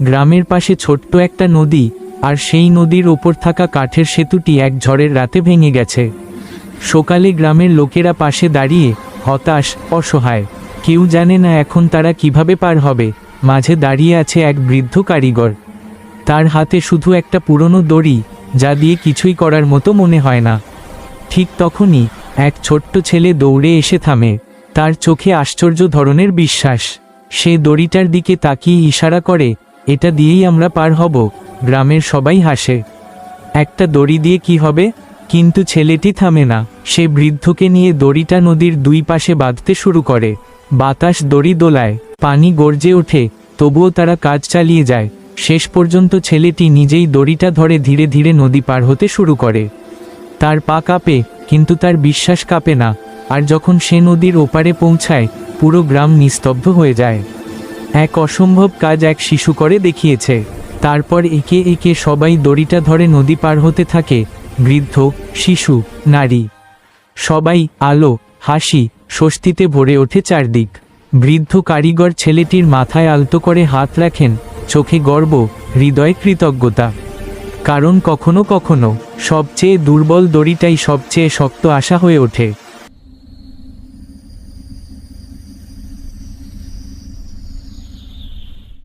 গ্রামের পাশে ছোট্ট একটা নদী, আর সেই নদীর ওপর থাকা কাঠের সেতুটি এক ঝড়ের রাতে ভেঙে গেছে। সকালে গ্রামের লোকেরা পাশে দাঁড়িয়ে হতাশ, অসহায়। কেউ জানে না এখন তারা কিভাবে পার হবে। মাঝে দাঁড়িয়ে আছে এক বৃদ্ধ কারিগর। তার হাতে শুধু একটা পুরনো দড়ি, যা দিয়ে কিছুই করার মতো মনে হয় না। ঠিক তখনই এক ছোট্ট ছেলে দৌড়ে এসে থামে। তার চোখে আশ্চর্য ধরনের বিশ্বাস। সে দড়িটার দিকে তাকিয়ে ইশারা করে, এটা দিয়েই আমরা পার হব। গ্রামের সবাই হাসে। একটা দড়ি দিয়ে কি হবে? কিন্তু ছেলেটি থামে না। সে বৃদ্ধকে নিয়ে দড়িটা নদীর দুই পাশে বাঁধতে শুরু করে। বাতাস দড়ি দোলায়, পানি গর্জে ওঠে, তবুও তারা কাজ চালিয়ে যায়। শেষ পর্যন্ত ছেলেটি নিজেই দড়িটা ধরে ধীরে ধীরে নদী পার হতে শুরু করে। তার পা কাঁপে, কিন্তু তার বিশ্বাস কাঁপে না। আর যখন সে নদীর ওপারে পৌঁছায়, পুরো গ্রাম নিস্তব্ধ হয়ে যায়। এক অসম্ভব কাজ এক শিশু করে দেখিয়েছে। তারপর একে একে সবাই দড়িটা ধরে নদী পার হতে থাকে। বৃদ্ধ, শিশু, নারী, সবাই আলো, হাসি, স্বস্তিতে ভরে ওঠে চারদিক। বৃদ্ধ কারিগর ছেলেটির মাথায় আলতো করে হাত রাখেন, চোখে গর্ব, হৃদয়ে কৃতজ্ঞতা। কারণ কখনো কখনো সবচেয়ে দুর্বল দড়িটাই সবচেয়ে শক্ত আশা হয়ে ওঠে।